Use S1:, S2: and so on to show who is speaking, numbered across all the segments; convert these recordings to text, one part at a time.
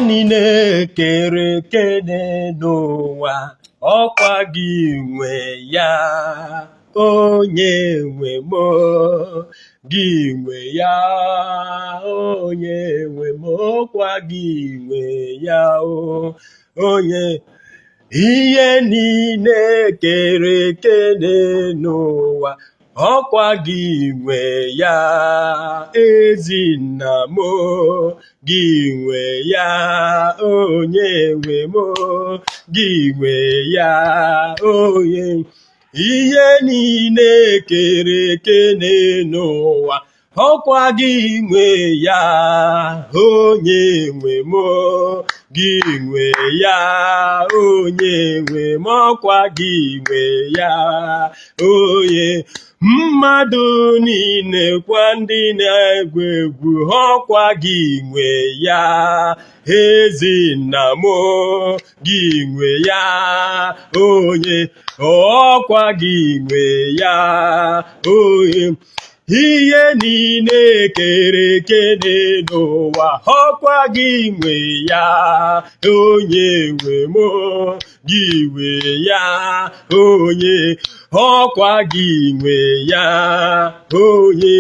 S1: niile kere eke n'ụwa, ọkwa gị nwe ya, onye nwe m, gị nwe ya, onye nwe m, ọkwa gị nwe ya, onye. Ihe niile kere eke n'ụwa, ọkwa gị nwe ya, ezi nna m, gị nwe ya, onye nwe m, gị nwe ya, onye. Ihe niile kere eke n'ụwa, ọkwa gị nwe ya, onye nwe m, gị nwe ya, onye nwe m, ọkwa gị nwe ya, onye. Mmadụ niile kwa ndị na-egwu egwu, ọkwa gị nwe ya, ezi nna m, gị nwe ya, onye. Ọkwa gị nwe ya, onye. Ihe niile kere eke n'ụwa, ọkwa gị nwe ya, onye nwe m, gị nwe ya, onye. Ọkwa gị nwe ya, onye.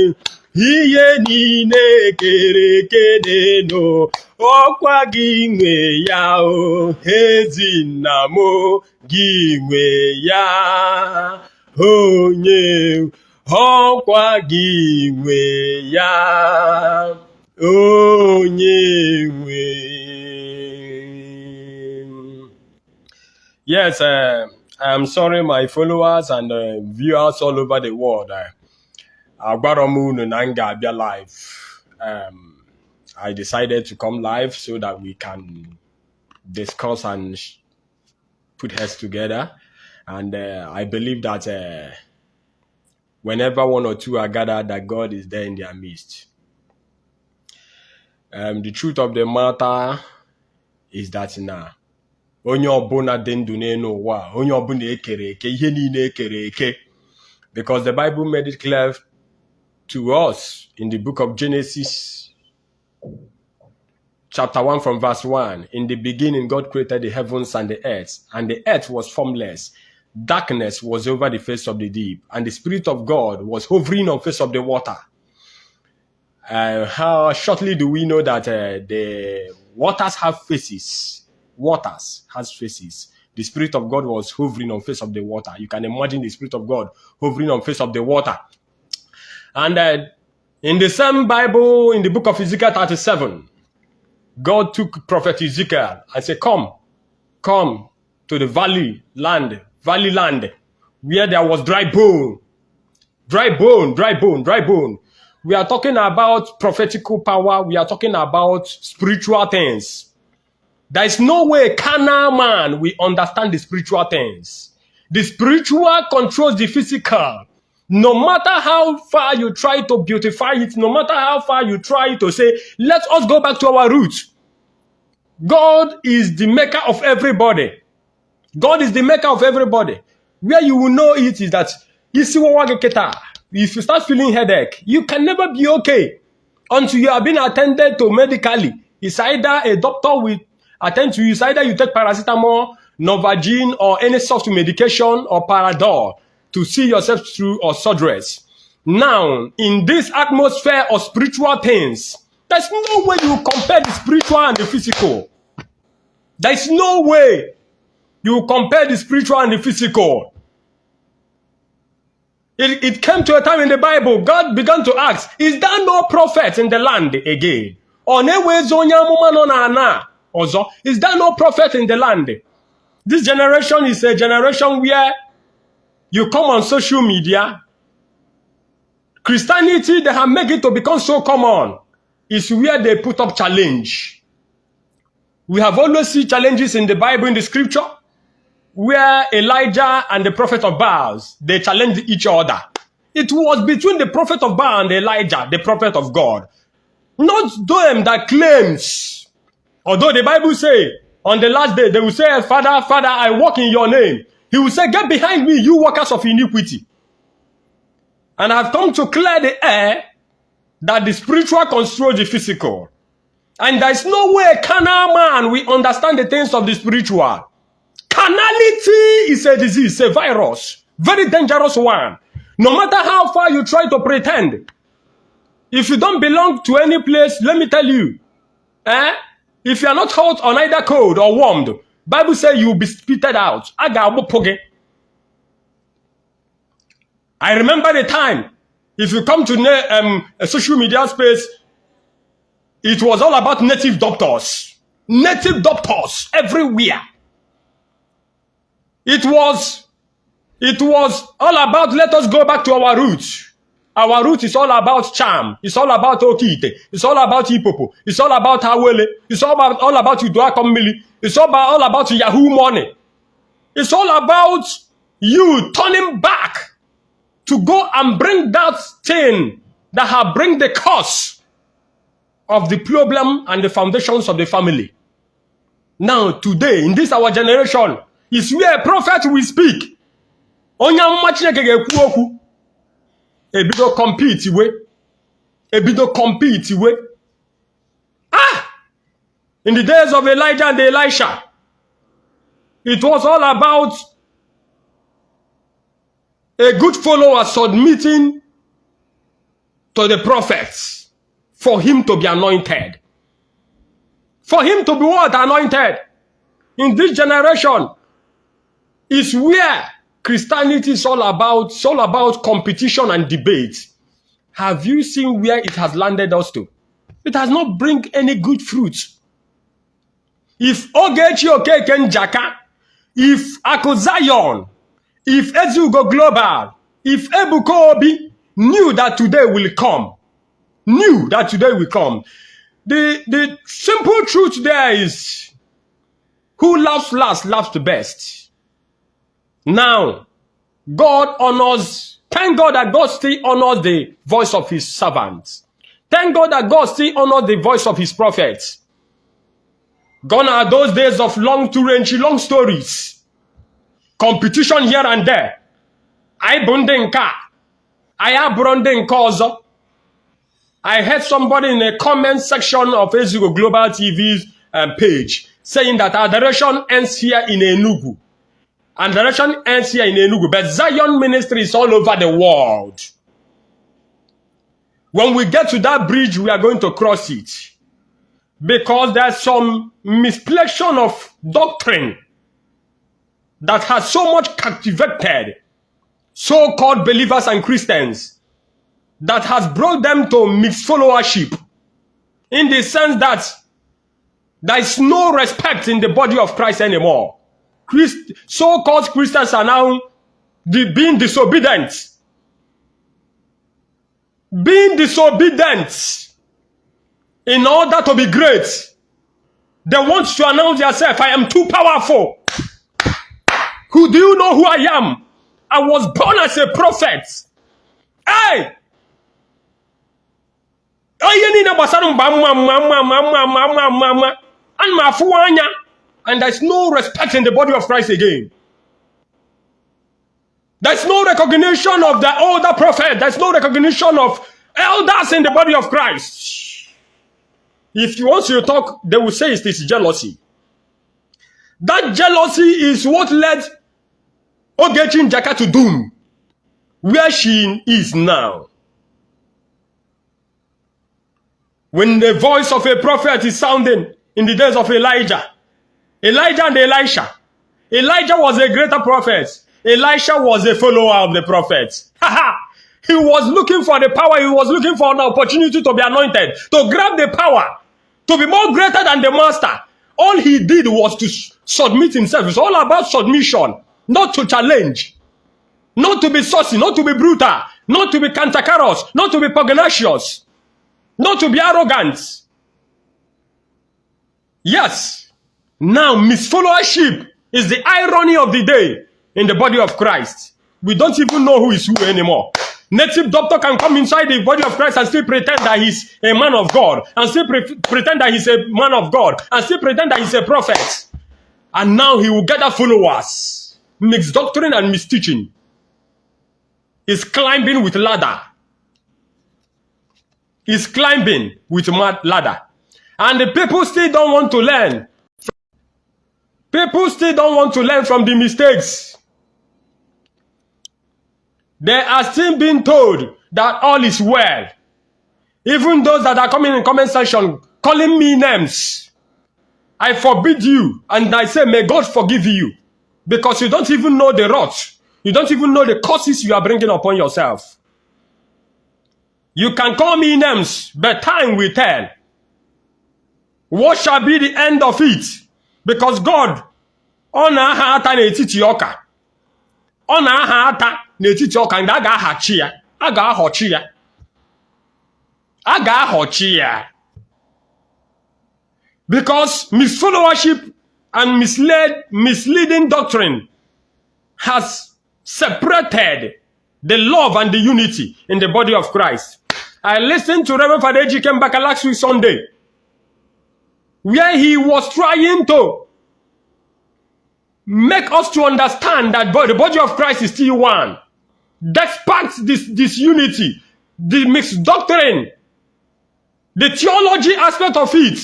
S1: Ihe niile kere eke n'ụwa, ọkwa gị nwe ya, ezi nna m, gị nwe ya, onye. Ọkwa gị nwe ya, onye nwe. Yes, I'm sorry, my followers and viewers all over the world. Live. I decided to come live so that we can discuss and put heads together. And I believe that whenever one or two are gathered, that God is there in their midst. The truth of the matter is that now, onye ọbụla dị ndụ n'elu ụwa, onye ọbụla ekere eke, ihe niile ekere eke, because the Bible made it clear to us in the book of Genesis, chapter 1 from verse 1. In the beginning, God created the heavens and the earth was formless. Darkness was over the face of the deep, and the Spirit of God was hovering on the face of the water. How shortly do we know that the waters have faces? Waters has faces. The Spirit of God was hovering on the face of the water. You can imagine the Spirit of God hovering on the face of the water. And in the same Bible, in the book of Ezekiel 37, God took prophet Ezekiel and said, come to the valley land, where there was dry bone. We are talking about prophetical power. We are talking about spiritual things. There is no way carnal man will understand the spiritual things. The spiritual controls the physical. No matter how far you try to beautify it, no matter how far you try to say, let us go back to our roots. God is the maker of everybody. God is the maker of everybody. Where you will know it is that if you start feeling headache, you can never be okay until you have been attended to medically. It's either a doctor will attend to you, it's either you take paracetamol, Novocaine, or any soft medication or Paradol to see yourself through or surgeries. Now, in this atmosphere of spiritual things, there's no way you compare the spiritual and the physical. There's no way you compare the spiritual and the physical. It came to a time in the Bible, God began to ask, is there no prophet in the land again? Is there no prophet in the land? This generation is a generation where you come on social media. Christianity, they have made it to become so common. It's where they put up challenge. We have always seen challenges in the Bible, in the scripture, where Elijah and the prophet of Baal, they challenged each other. It was between the prophet of Baal and Elijah, the prophet of God. Not them that claims. Although the Bible say, on the last day, they will say, Father, Father, I walk in your name. He will say, get behind me, you workers of iniquity. And I have come to clear the air that the spiritual controls the physical. And there is no way a carnal man will understand the things of the spiritual. Carnality is a disease, a virus, very dangerous one. No matter how far you try to pretend, if you don't belong to any place, let me tell you, if you are not hot or either cold or warmed, Bible says you will be spitted out. I remember the time, if you come to a social media space, it was all about native doctors. Native doctors everywhere. It was all about, let us go back to our roots. Our root is all about charm. It's all about Okite. It's all about Ipopo. It's all about Hawele. It's all about Udua Komili. It's all about Yahoo money. It's all about you turning back to go and bring that thing that have bring the cause of the problem and the foundations of the family. Now, today, in this our generation, is where a prophet will speak. Ebido compete way. Ebido compete way. In the days of Elijah and Elisha, it was all about a good follower submitting to the prophets for him to be anointed. For him to be what? Anointed. In this generation, is where Christianity is all about competition and debate. Have you seen where it has landed us to? It has not bring any good fruit. If Ogechi Okeke Njaka, if Akozion, if Ezugo Global, if Ebuko Obi knew that today will come, the simple truth there is, who laughs last laughs the best. Now, God honors, thank God that God still honors the voice of his servants. Thank God that God still honors the voice of his prophets. Gone are those days of long stories. Competition here and there. I heard somebody in the comment section of Ezugo Global TV's page saying that our direction ends here in Enugu. And direction ends here in Enugu. But Zion ministry is all over the world. When we get to that bridge, we are going to cross it. Because there's some misplacement of doctrine that has so much captivated so-called believers and Christians that has brought them to mixed followership, in the sense that there is no respect in the body of Christ anymore. So-called Christians are now being disobedient. Being disobedient in order to be great. They want to announce themselves, I am too powerful. Who do you know who I am? I was born as a prophet. Hey! And there's no respect in the body of Christ again. There's no recognition of the older prophet. There's no recognition of elders in the body of Christ. If you want to talk, they will say it is jealousy. That jealousy is what led Ogechi Njaka to doom, where she is now. When the voice of a prophet is sounding in the days of Elijah and Elisha. Elijah was a greater prophet. Elisha was a follower of the prophets. He was looking for the power. He was looking for an opportunity to be anointed, to grab the power, to be more greater than the master. All he did was to submit himself. It's all about submission, not to challenge, not to be saucy, not to be brutal, not to be cantankerous, not to be pugnacious, not to be arrogant. Yes. Now, misfollowership is the irony of the day in the body of Christ. We don't even know who is who anymore. Native doctor can come inside the body of Christ and still pretend that he's a man of God, and still pretend that he's a man of God, and still pretend that he's a prophet. And now he will gather followers. Mixed doctrine and misteaching. He's climbing with ladder. He's climbing with ladder. And the people still don't want to learn. People still don't want to learn from the mistakes. They are still being told that all is well. Even those that are coming in the comment section calling me names. I forbid you and I say, may God forgive you. Because you don't even know the rot. You don't even know the curses you are bringing upon yourself. You can call me names, but time will tell. What shall be the end of it? Because God, ona hata n'etiti ọka. Ona hata n'etiti ọka ndị aga ahachi ya. Aga ahochi ya. Aga ahochi ya. Because misfollowership and misleading doctrine has separated the love and the unity in the body of Christ. I listened to Rev. EJIKE MBAKA last week Sunday, where he was trying to make us to understand that the body of Christ is still one. Despite this unity, the mixed doctrine, the theology aspect of it,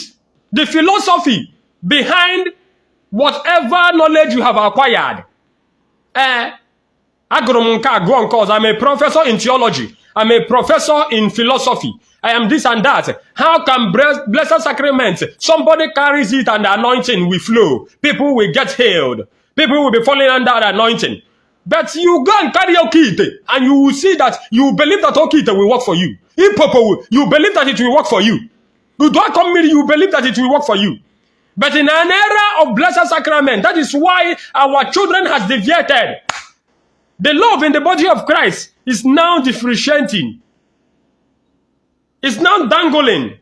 S1: the philosophy behind whatever knowledge you have acquired. I'm a professor in theology. I'm a professor in philosophy. I am this and that. How can blessed sacrament, somebody carries it and the anointing will flow. People will get healed. People will be falling under the anointing. But you go and carry your kit and you will see that you believe that your kit will work for you. You believe that it will work for you. You don't come here, you believe that it will work for you. But in an era of blessed sacrament, that is why our children has deviated. The love in the body of Christ is now differentiating. It's now dangling.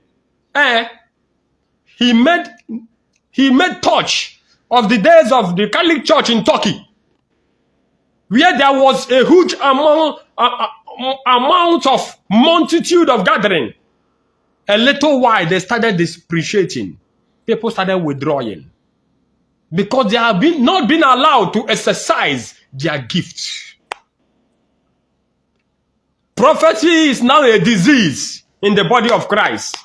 S1: He made touch of the days of the Catholic Church in Turkey, where there was a huge amount of multitude of gathering. A little while they started depreciating. People started withdrawing because they have not been allowed to exercise their gifts. Prophecy is now a disease in the body of Christ.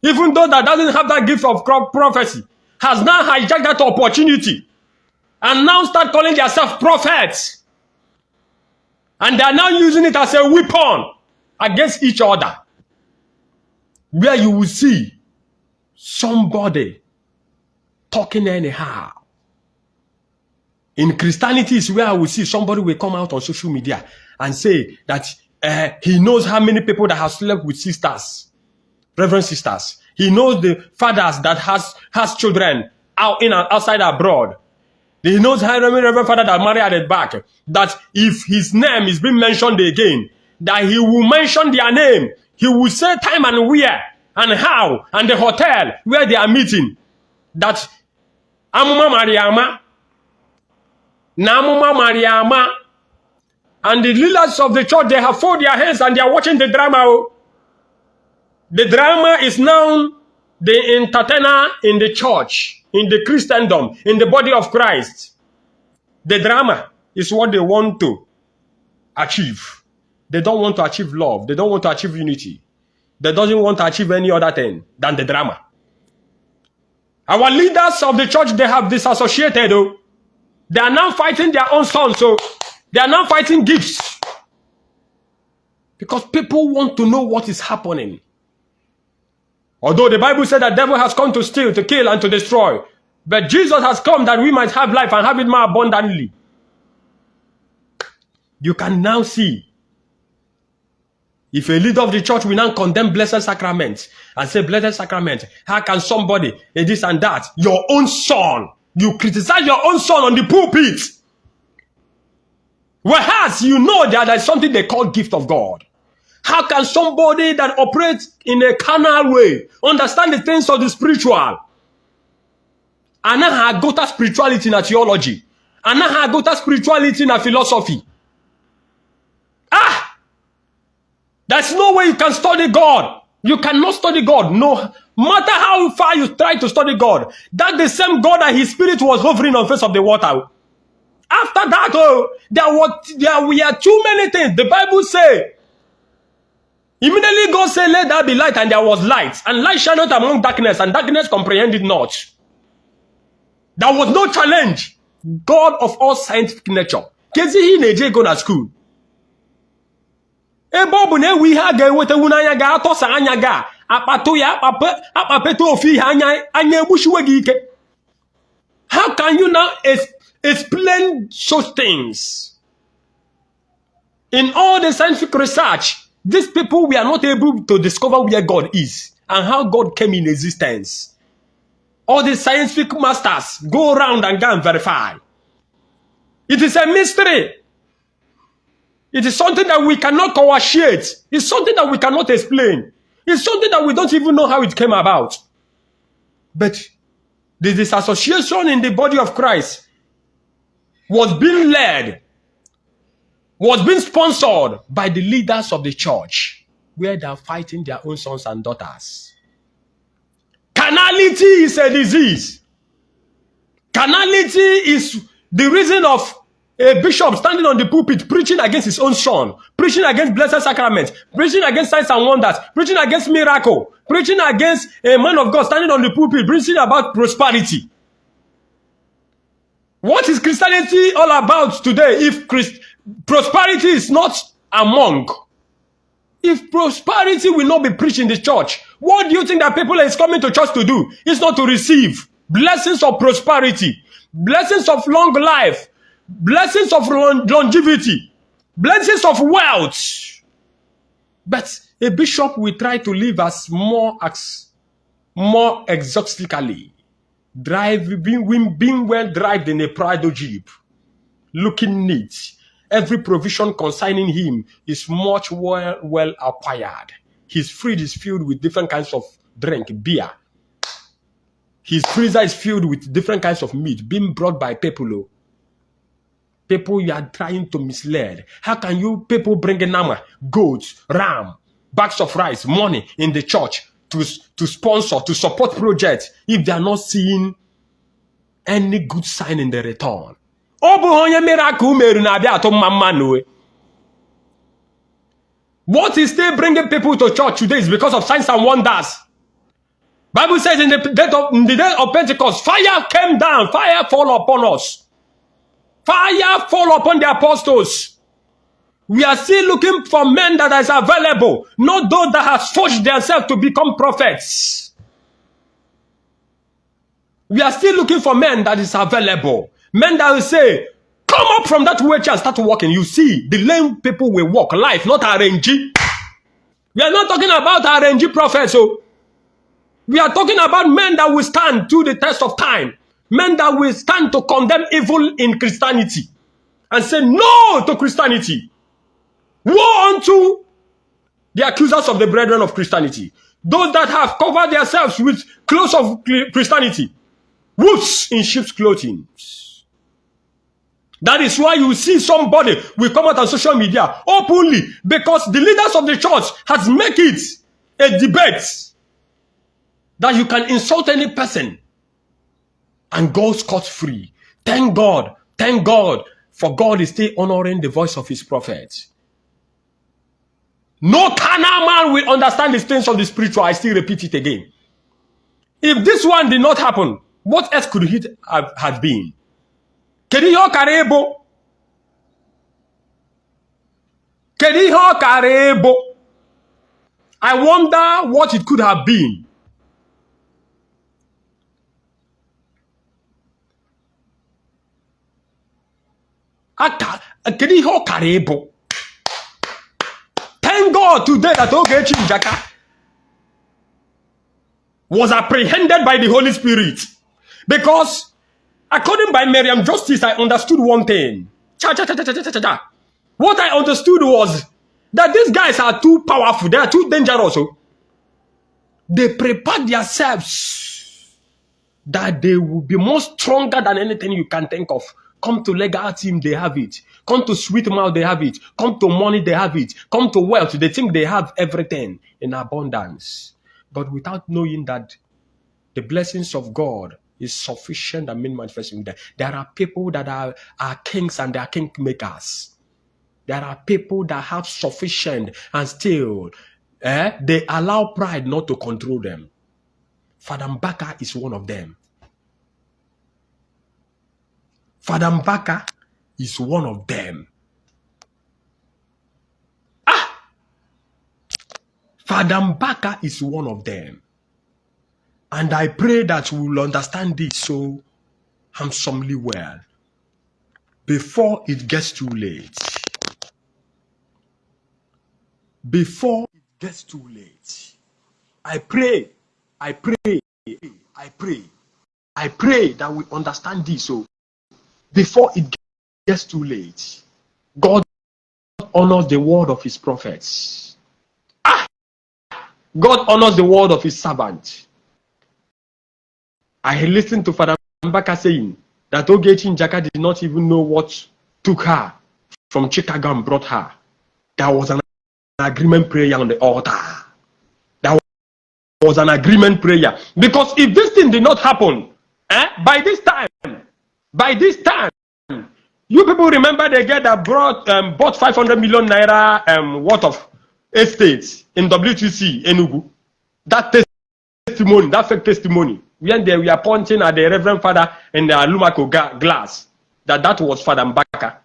S1: Even though that doesn't have that gift of prophecy, has now hijacked that opportunity and now start calling themselves prophets. And they are now using it as a weapon against each other. Where you will see somebody talking anyhow. In Christianity is where I will see somebody will come out on social media and say that he knows how many people that have slept with sisters, reverend sisters. He knows the fathers that has children out in and outside abroad. He knows how many reverend fathers that marry at the back. That if his name is being mentioned again, that he will mention their name. He will say time and where and how and the hotel where they are meeting. That Amuma Mariama, Namuma Mariama, and the leaders of the church, they have folded their hands and they are watching the drama. The drama is now the entertainer in the church, in the Christendom, in the body of Christ. The drama is what they want to achieve. They don't want to achieve love. They don't want to achieve unity. They don't want to achieve any other thing than the drama. Our leaders of the church, they have disassociated. They are now fighting their own sons. So they are now fighting gifts. Because people want to know what is happening. Although the Bible said that the devil has come to steal, to kill, and to destroy. But Jesus has come that we might have life and have it more abundantly. You can now see, if a leader of the church will now condemn blessed sacrament and say, blessed sacrament, how can somebody, this and that, your own son, you criticize your own son on the pulpit. Whereas you know that there is something they call gift of God. How can somebody that operates in a carnal way understand the things of the spiritual? And now go to spirituality in theology. And now go to spirituality in philosophy. There's no way you can study God. You cannot study God. No matter how far you try to study God, that's the same God that his spirit was hovering on the face of the water. After that, there were too many things. The Bible says Immediately God said, let there be light, and there was light. And light shined out among darkness, and darkness comprehended not. There was no challenge. God of all scientific nature. Kezi he neje go na school. Bobu ne we ha ga wete wunanya ga atosa anya ga apato ya apapeto ofi anya ebushiwe gi ike. How can you now explain such things? In all the scientific research, these people were not able to discover where God is and how God came in existence. All the scientific masters go around and go and verify. It is a mystery. It is something that we cannot coagulate. It's something that we cannot explain. It's something that we don't even know how it came about. But the disassociation in the body of Christ was being led, was being sponsored by the leaders of the church, where they are fighting their own sons and daughters. Carnality is a disease. Carnality is the reason of a bishop standing on the pulpit preaching against his own son, preaching against blessed sacraments, preaching against signs and wonders, preaching against miracle, preaching against a man of God standing on the pulpit preaching about prosperity. What is Christianity all about today if prosperity is not among? If prosperity will not be preached in the church, what do you think that people is coming to church to do? It's not to receive blessings of prosperity, blessings of long life, blessings of longevity, blessings of wealth. But a bishop will try to live as more exotically, being well driven in a Prado Jeep, looking neat. Every provision concerning him is much well acquired. His fridge is filled with different kinds of drink, beer. His freezer is filled with different kinds of meat being brought by people. People you are trying to mislead. How can you people bring a nama, goats, ram, bags of rice, money in the church to sponsor, to support projects if they are not seeing any good sign in the return? What is still bringing people to church today is because of signs and wonders. Bible says in the day of Pentecost, fire came down, fire fall upon us. Fire fall upon the apostles. We are still looking for men that is available, not those that have forged themselves to become prophets. We are still looking for men that is available. Men that will say, come up from that wheelchair and start walking. You see, the lame people will walk. Life, not RNG. We are not talking about RNG prophets. So we are talking about men that will stand to the test of time. Men that will stand to condemn evil in Christianity and say no to Christianity. Woe unto the accusers of the brethren of Christianity. Those that have covered themselves with clothes of Christianity. Wolves in sheep's clothing. That is why you see somebody will come out on social media openly because the leaders of the church has made it a debate that you can insult any person and go scot-free. Thank God, for God is still honoring the voice of his prophet. No carnal man will understand the things of the spiritual. I still repeat it again. If this one did not happen, what else could it have been? Kediho karebo. I wonder what it could have been. Kediho karebo. Thank God today that Ogechi Njaka was apprehended by the Holy Spirit. Because according by Miriam Justice, I understood one thing. What I understood was that these guys are too powerful. They are too dangerous. They prepare themselves that they will be more stronger than anything you can think of. Come to legal team, they have it. Come to sweet mouth, they have it. Come to money, they have it. Come to wealth, they think they have everything in abundance. But without knowing that the blessings of God is sufficient and made manifest in them. There are people that are kings and they are king makers. There are people that have sufficient and still they allow pride not to control them. Father Mbaka is one of them. Father Mbaka is one of them. Father Mbaka is one of them. And I pray that we will understand this so handsomely well before it gets too late. Before it gets too late. I pray that we understand this so before it gets too late. God honors the word of his prophets. God honors the word of his servant. I listened to Father Mbaka saying that EJIKE MBAKA did not even know what took her from Chicago and brought her. There was an agreement prayer on the altar. There was an agreement prayer. Because if this thing did not happen, by this time, you people remember the girl that bought 500 million naira worth of estates in WTC, Enugu. That testimony, that fake testimony, when they were pointing at the Reverend Father in the Lumako glass, that was Father Mbaka.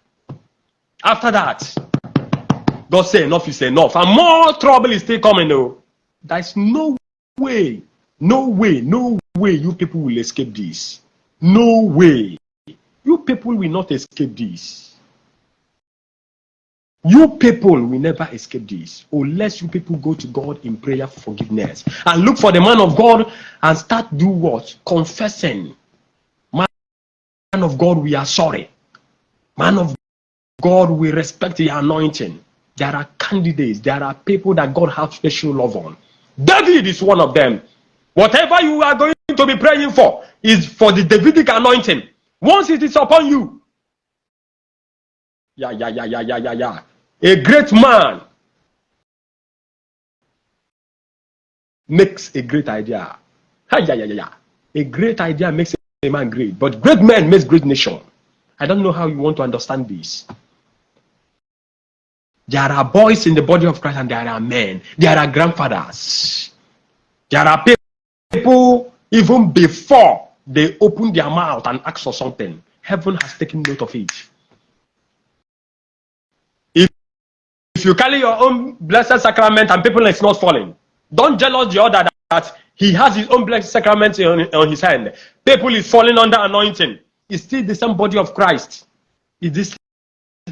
S1: After that, God said enough is enough. And more trouble is still coming though. There's no way you people will escape this. No way. You people will not escape this. You people will never escape this unless you people go to God in prayer for forgiveness and look for the man of God and start do what? Confessing. Man of God, we are sorry. Man of God, we respect the anointing. There are candidates. There are people that God has special love on. David is one of them. Whatever you are going to be praying for is for the Davidic anointing. Once it is upon you, a great man makes a great idea. A great idea makes a man great, but great man makes great nation. I don't know how you want to understand this. There are boys in the body of Christ and there are men. There are grandfathers. There are people even before they open their mouth and ask for something. Heaven has taken note of it. If you carry your own blessed sacrament and people is not falling, don't jealous the other that he has his own blessed sacrament on his hand. People is falling under anointing. It's still the same body of Christ. It's this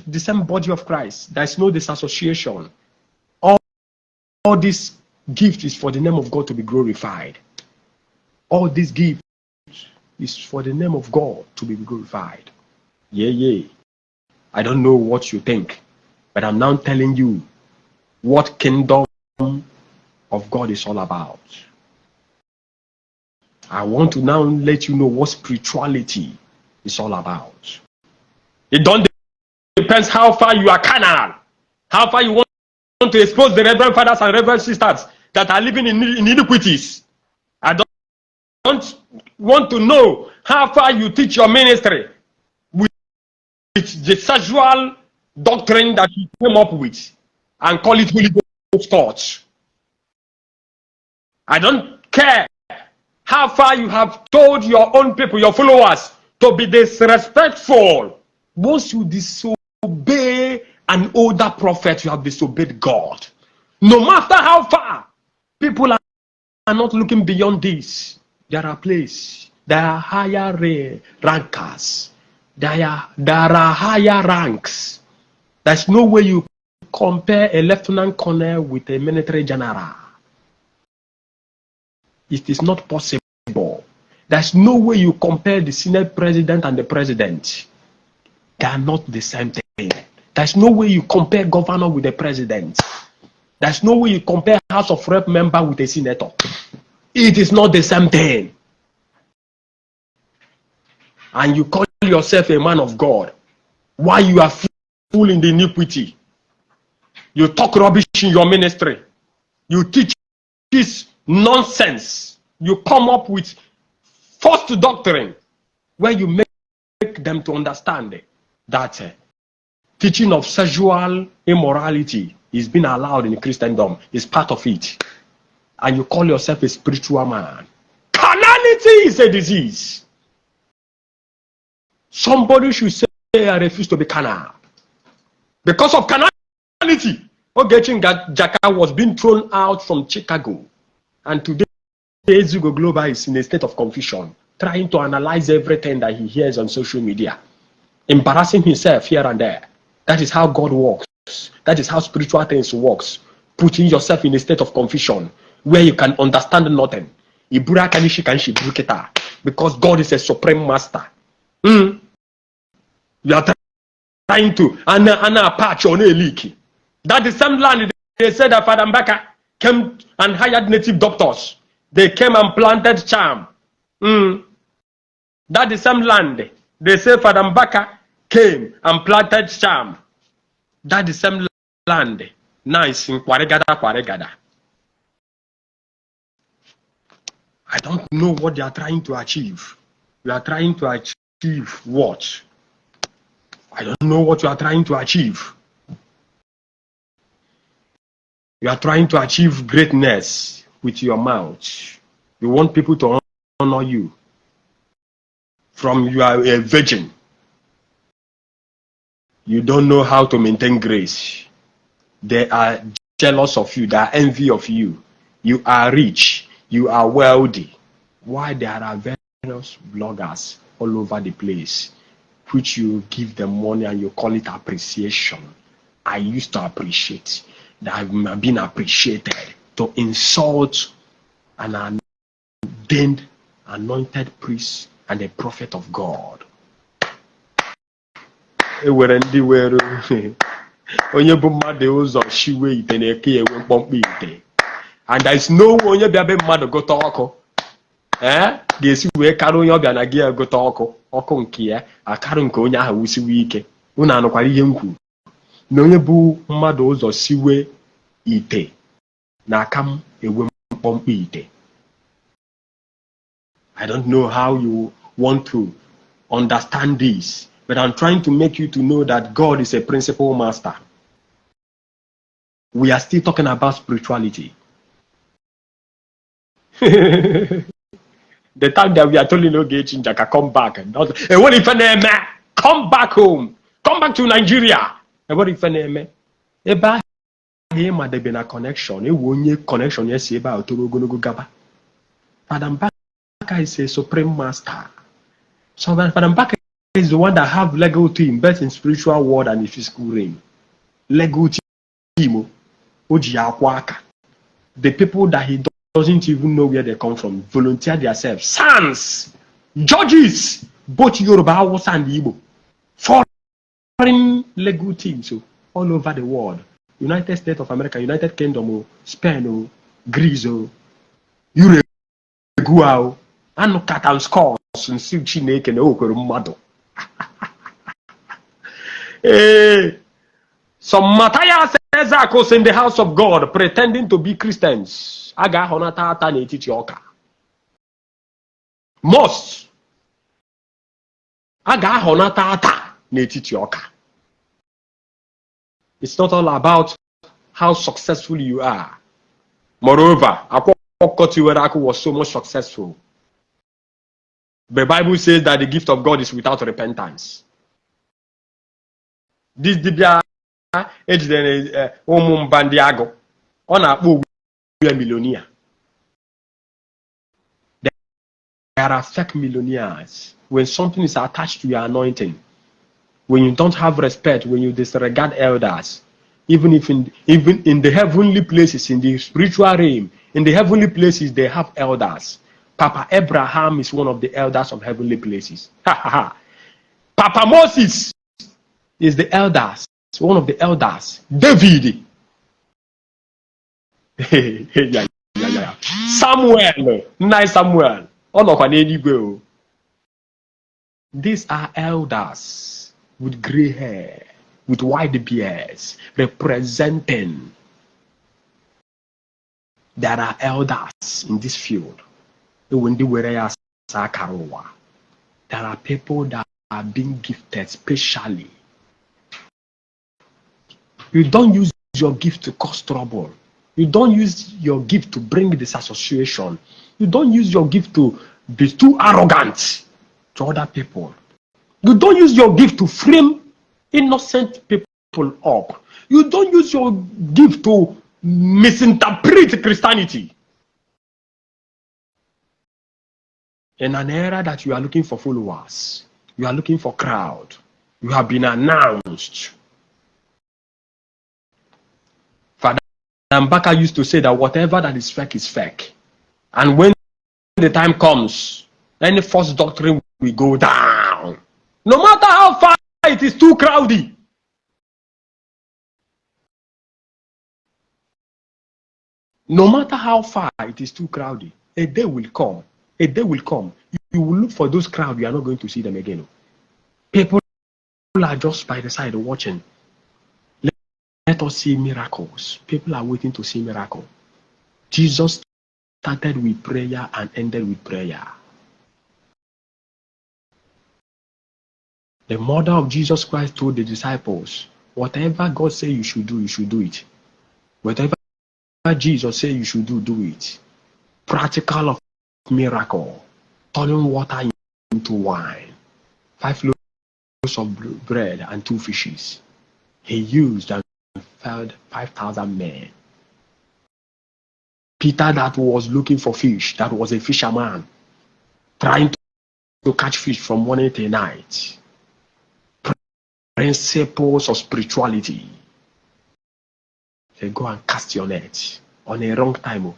S1: the same body of Christ. There is no disassociation. All this gift is for the name of God to be glorified. All this gift is for the name of God to be glorified. I don't know what you think, but I'm now telling you what kingdom of God is all about. I want to now let you know what spirituality is all about. It don't depends how far you are carnal, how far you want to expose the reverend fathers and reverend sisters that are living in iniquities. I don't want to know how far you teach your ministry with the sexual doctrine that you came up with and call it Holy Ghost Church. I don't care how far you have told your own people, your followers, to be disrespectful. Once you disobey an older prophet, you have disobeyed God. No matter how far, people are not looking beyond this. There are places, there are higher rankers, there are higher ranks. There's no way you compare a lieutenant colonel with a military general. It is not possible. There's no way you compare the Senate president and the president. They are not the same thing. There's no way you compare governor with the president. There's no way you compare House of Rep member with a senator. It is not the same thing. And you call yourself a man of God while you are full in the iniquity. You talk rubbish in your ministry. You teach this nonsense. You come up with false doctrine where you make them to understand that teaching of sexual immorality It's been allowed in Christendom. It's part of it. And you call yourself a spiritual man. Carnality is a disease. Somebody should say, I refuse to be carnal. Because of carnality, Ogechi Jaka was being thrown out from Chicago. And today, Ezugo Global is in a state of confusion, trying to analyze everything that he hears on social media, embarrassing himself here and there. That is how God works. That is how spiritual things works. Putting yourself in a state of confusion where you can understand nothing. Because God is a supreme master. You are trying to Anna patch on a leak. That is some land they said that Father Mbaka came and hired native doctors. They came and planted charm. That is some land they say Father Mbaka came and planted charm. That is some land. Nice in Kwaregada. I don't know what they are trying to achieve. You are trying to achieve what? I don't know what you are trying to achieve. You are trying to achieve greatness with your mouth. You want people to honor you. From you are a virgin. You don't know how to maintain grace. They are jealous of you. They are envy of you. You are rich. You are wealthy. Why there are various bloggers all over the place, which you give them money and you call it appreciation. I used to appreciate that I've been appreciated. To insult an ordained, anointed priest and a prophet of God. And there is no one you be mad go talk. This way carry your na gear go talk. Ọkụ nke ya akarụ nke onye ahụ wusiwe ike. Unu anụkwara ihe m kwuru. Na onye bụ mmadụ ụzọ siwe ite na aka m ewe mkpọmkpọ ite. I don't know how you want to understand this, but I'm trying to make you to know that God is a principal master. We are still talking about spirituality. The time that we are telling EJIKE MBAKA, come back. And what if come back home? Come back to Nigeria. And what if Eba there been a connection? Connection yes about to go gaba. Father Mbaka is a supreme master. So Father Mbaka is the one that have legal team, both in spiritual world and in physical realm. Legal team. The people that he doesn't even know where they come from volunteer themselves. Sons, judges, both Yoruba, Hausa, and Igbo. Foreign legal teams all over the world. United States of America, United Kingdom, Spain, Greece, Europe, and cat and scores and see Chineke and Okwere Hey. Some Matthias Ezakos in the house of God pretending to be Christians. Aga honata ata n'etiti ọka. Most. Aga honata ata n'etiti ọka. It's not all about how successful you are. Moreover, Akwokoti was so much successful. The Bible says that the gift of God is without repentance. This dibia Umumbandiago on a millionaire. There are fake millionaires. When something is attached to your anointing, when you don't have respect, when you disregard elders, even in the heavenly places, in the spiritual realm, in the heavenly places, they have elders. Papa Abraham is one of the elders of heavenly places. Papa Moses is the elders. One of the elders, David, Samuel, nice Samuel, these are elders with gray hair, with white beards, representing. There are elders in this field. There are people that are being gifted specially. You don't use your gift to cause trouble. You don't use your gift to bring disassociation. You don't use your gift to be too arrogant to other people. You don't use your gift to frame innocent people up. You don't use your gift to misinterpret Christianity. In an era that you are looking for followers, you are looking for crowd, you have been announced. Father Mbaka used to say that whatever that is fake. And when the time comes, any false doctrine will go down. No matter how far it is too crowded. No matter how far it is too crowded, a day will come. A day will come. You will look for those crowds, you are not going to see them again. People are just by the side watching. Let us see miracles. People are waiting to see miracles. Jesus started with prayer and ended with prayer. The mother of Jesus Christ told the disciples, whatever God says you should do it. Whatever Jesus says you should do it. Practical of miracle. Turning water into wine. 5 loaves of bread and 2 fishes. He used and fed 5,000 men. Peter, that was looking for fish, that was a fisherman, trying to catch fish from morning till night. Principles of spirituality. They go and cast your net on a wrong time.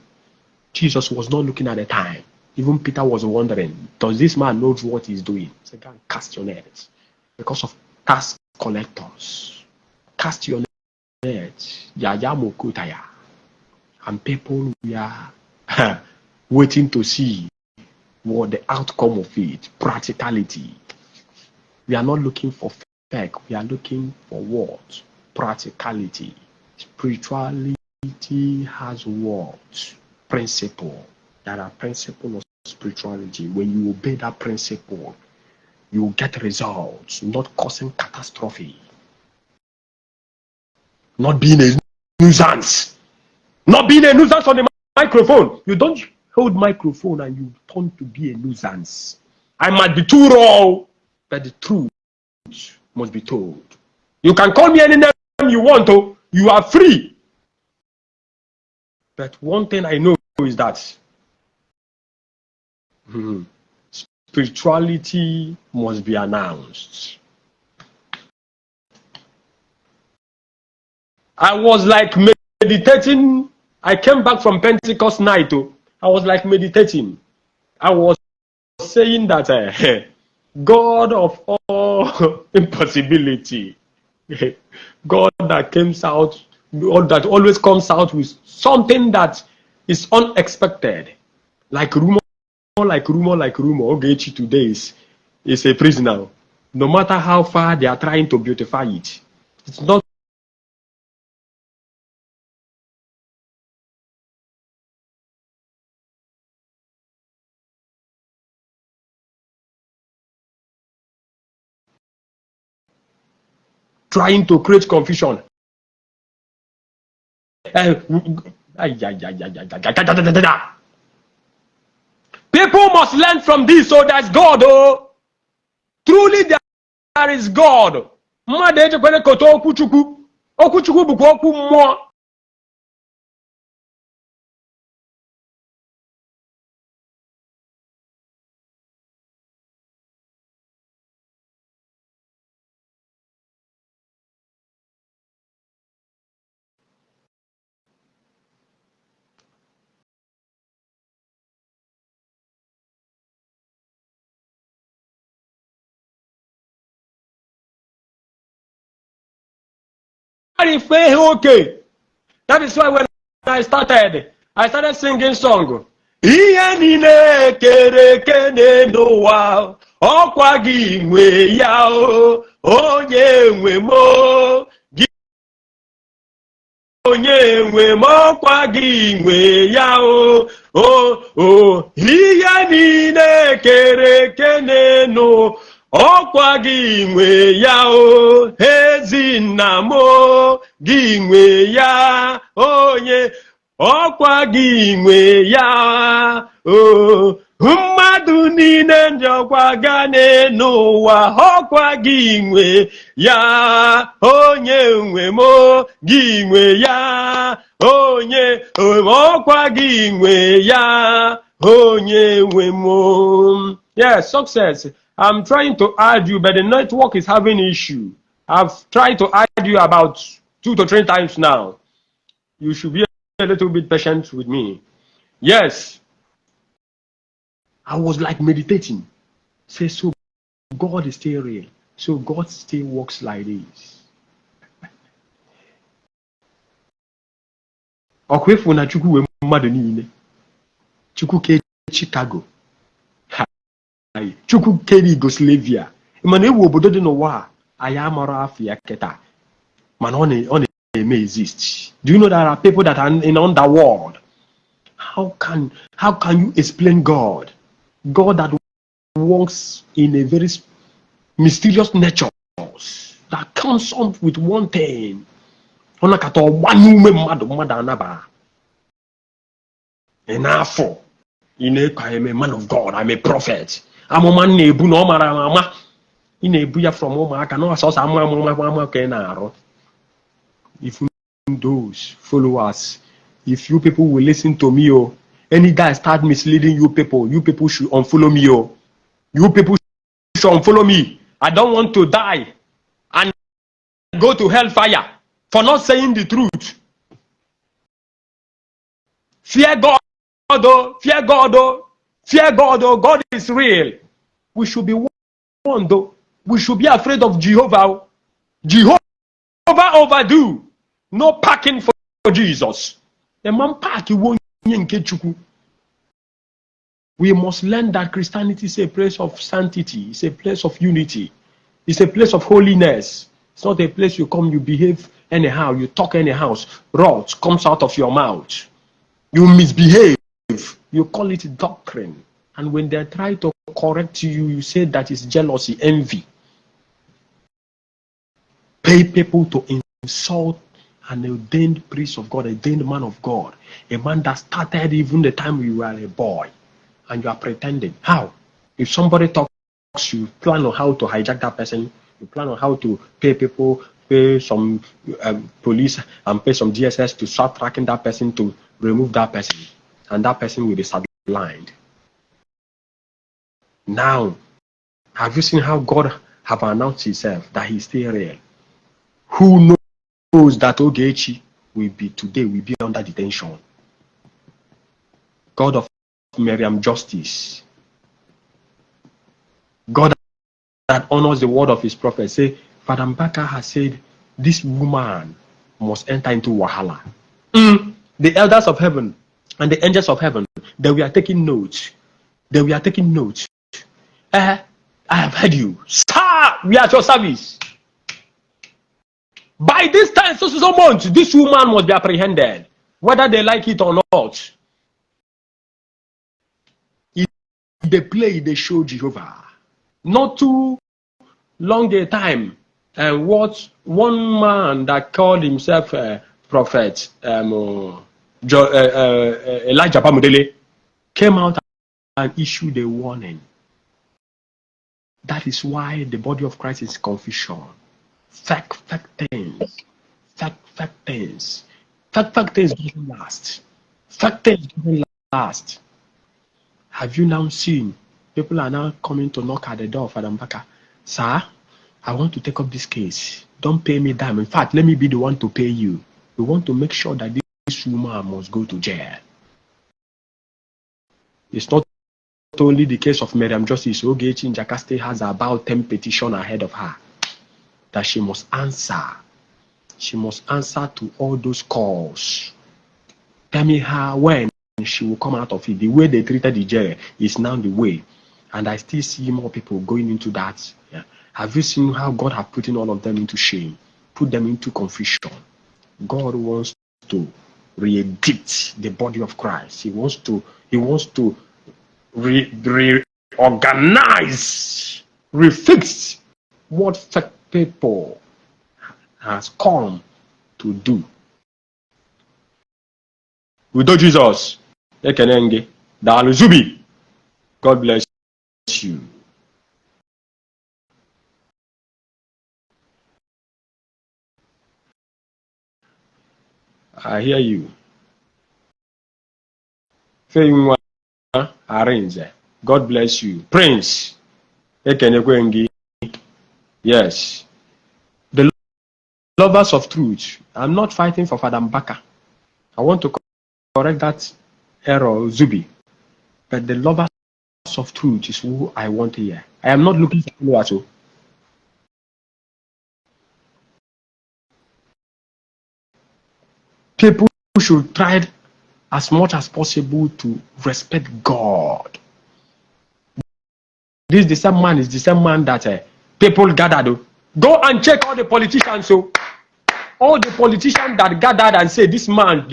S1: Jesus was not looking at the time. Even Peter was wondering, does this man know what he's doing? So go and cast your net. Because of tax collectors. Cast your net. And people were waiting to see what the outcome of it, practicality. We are not looking for fake, we are looking for what? Practicality. Spirituality has what? Principle. There are principles of spirituality. When you obey that principle, you get results, not causing catastrophe. Not being a nuisance. Not being a nuisance on the microphone. You don't hold microphone and you turn to be a nuisance. I might be too raw, but the truth must be told. You can call me any name you want to. You are free. But one thing I know is that spirituality must be announced. I was like meditating. I came back from Pentecost night. I was like meditating. I was saying that God of all impossibility, God that comes out, God that always comes out with something that is unexpected, like rumor. Ogechi today is a prisoner. No matter how far they are trying to beautify it, it's not. Trying to create confusion. People must learn from this. So there's God. Oh, truly there is God. Okay. That is why when I started singing song. Ihe niile kere eke n'ụwa ọkwa gị nwe ya o onye nwe m gị onye nwe m ọkwa gị nwe ya o ihe niile kere eke n'ụwa Ọkwa gị nwe ya o, Ezinna m o, gị nwe ya onye. Ọkwa gị nwe ya o, mmadụ niile ndị ọkwa ga n'ụwa. Ọkwa gị nwe ya onye nwe m o, gị nwe ya onye. Ọkwa gị nwe ya onye nwe m o. Yes, success. I'm trying to add you, but the network is having issue. I've tried to add you about 2 to 3 times now. You should be a little bit patient with me. Yes. I was like meditating. Say, so God is still real. So God still works like this. Okwefu na Chukwu we mmadụ niile. Chukwu ke Chicago. Chukwu kere Yugoslavia. Mana ewu obodo dị n'ụwa anyị amara afọ ya keta. Mana ọ na-eme exist. Do you know there are people that are in the underworld? How can you explain God? God that works in a very mysterious nature that comes up with one thing. Ọ nakata ọgbanye ume mmadụ anaba. Enough. I'm a man of God. I'm a prophet. I'm a man nebu no mama. In a buya from Oma, I cannot source. If those followers, if you people will listen to me, oh, any guy start misleading you people should unfollow me, oh. You people should unfollow me. I don't want to die and go to hellfire for not saying the truth. Fear God. Fear God, oh. Fear God, oh. God is real. We should be warned, though. We should be afraid of Jehovah. Jehovah overdue. No parking for Jesus. The man park, he won't. We must learn that Christianity is a place of sanctity. It's a place of unity. It's a place of holiness. It's not a place you come, you behave anyhow, you talk anyhow. Rot comes out of your mouth. You misbehave. You call it doctrine. And when they try to correct you, you say that is jealousy, envy. Pay people to insult an ordained priest of God, ordained man of God, a man that started even the time you were a boy, and you are pretending. How? If somebody talks, you plan on how to hijack that person, you plan on how to pay people, pay some police and pay some DSS to start tracking that person, to remove that person, and that person will be sidelined. Now, have you seen how God have announced himself that he's still real? Who knows that Ogechi will be under detention? God of Miriam justice. God that honors the word of his prophet. Say, Father Mbaka has said, this woman must enter into Wahala. The elders of heaven and the angels of heaven, they were taking notes. I have heard you. Sir, we are at your service. By this time, so months, this woman must be apprehended, whether they like it or not. If they play, they show Jehovah. Not too long a time, and what one man that called himself prophet, Elijah Pamudele, came out and issued a warning. That is why the body of Christ is confusion. Fact things. Fact things doesn't last. Fact things doesn't last. Have you now seen people are now coming to knock at the door of Father Mbaka? Sir, I want to take up this case. Don't pay me dime. In fact, let me be the one to pay you. We want to make sure that this woman must go to jail. It's not only the case of Miriam Justice. Ogechi in Jakarta State has about 10 petitions ahead of her that she must answer. She must answer to all those calls. Tell me how, when she will come out of it. The way they treated the jail is now the way. And I still see more people going into that. Yeah. Have you seen how God has put all of them into shame? Put them into confusion. God wants to re-edit the body of Christ. He wants to reorganize refix what fake people has come to do. Udo Jesus, Ekenenge, Daluzubi, God bless you. I hear you. Feyinwa Arinze, God bless you. Prince, Ekenekwengi, yes. The lovers of truth. I'm not fighting for Father Mbaka. I want to correct that error, Zubi. But the lovers of truth is who I want here. I am not looking for followers. People should try as much as possible to respect God. This the same man is the same man that people gathered. Go and check all the politicians. So all the politicians that gathered and say this man,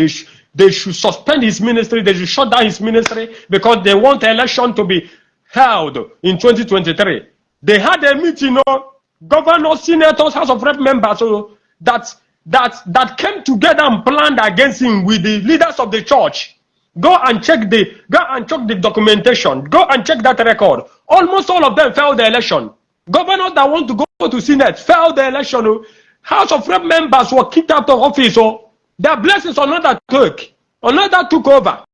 S1: they should suspend his ministry, they should shut down his ministry because they want the election to be held in 2023. They had a meeting, governors, senators, House of Rep members, that came together and planned against him with the leaders of the church. Go and check the documentation. Go and check that record. Almost all of them failed the election. Governors that want to go to Senate failed the election. House of Rep members were kicked out of office. So their blessings another took over.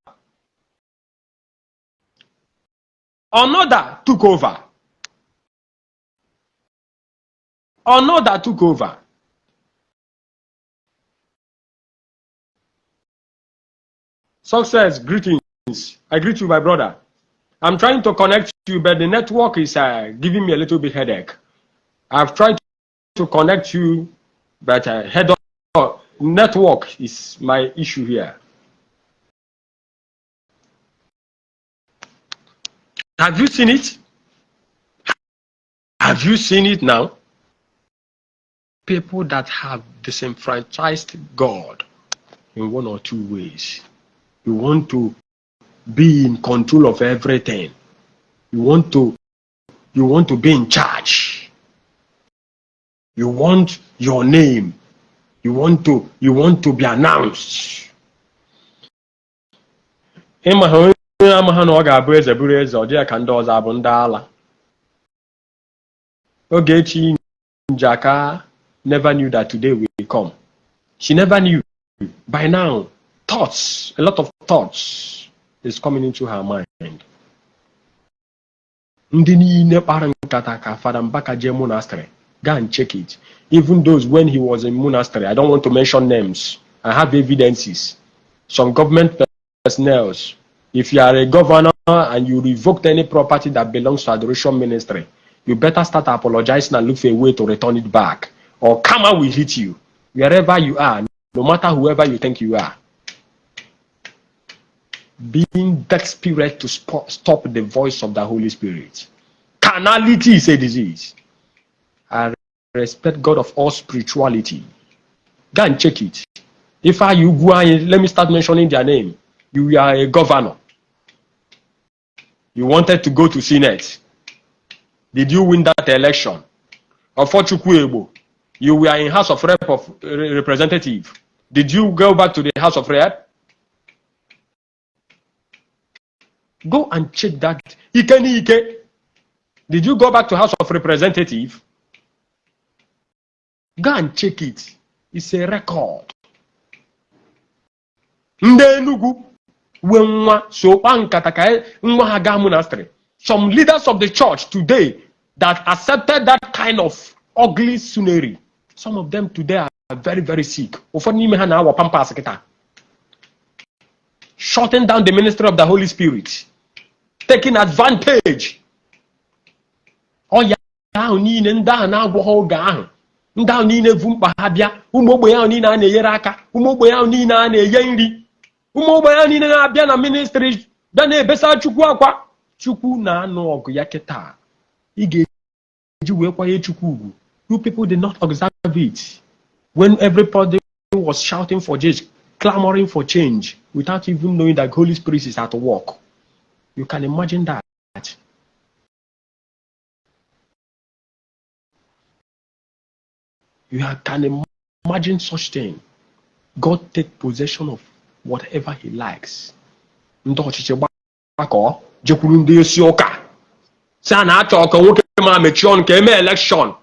S1: Another took over. Another took over. Success, greetings. I greet you, my brother. I'm trying to connect you, but the network is giving me a little bit headache. I've tried to connect you, but network is my issue here. Have you seen it? Have you seen it now? People that have disenfranchised God in one or two ways. You want to be in control of everything. You want to be in charge. You want your name. You want to be announced. Ogechi Njaka never knew that today will come. She never knew. By now, a lot of thoughts is coming into her mind. Father Mbaka J monastery. Go and check it. Even those when he was in monastery, I don't want to mention names. I have evidences. Some government personnel. If you are a governor and you revoked any property that belongs to adoration ministry, you better start apologizing and look for a way to return it back. Or karma will hit you. Wherever you are, no matter whoever you think you are. Being that spirit to stop the voice of the Holy Spirit. Carnality is a disease. I respect God of all spirituality. Go and check it. If you go, let me start mentioning their name. You are a governor. You wanted to go to Senate. Did you win that election? Igbo, you were in House of Representative. Did you go back to the House of Rep? Go and check that. Ike. Did you go back to House of Representative? Go and check it. It's a record. Some leaders of the church today that accepted that kind of ugly scenery, some of them today are very, very sick. Shutting down the ministry of the Holy Spirit, taking advantage. Oh yeah, ndị ahụ niile vu mkpa ha bịa, ụmụ ogbenye ahụ niile a na-enyere aka, ụmụ ogbenye ahụ niile a na-enye nri, ụmụ ogbenye ahụ niile na-abịa na ministry bịa na-ebesa Chukwu akwa. Chukwu na-anụ ọgụ ya kịta. Ị ga-eji wee kwanye Chukwu ugwu. You people did not observe it when everybody was shouting for change, clamoring for change, without even knowing that Holy Spirit is at work. You can imagine that. can imagine such thing. God take possession of whatever he likes. Ndị ọchịchị gbakọ jekwuru ndị isi ụka si a na-achọ ka nwoke ma mechie ọnụ ka eme election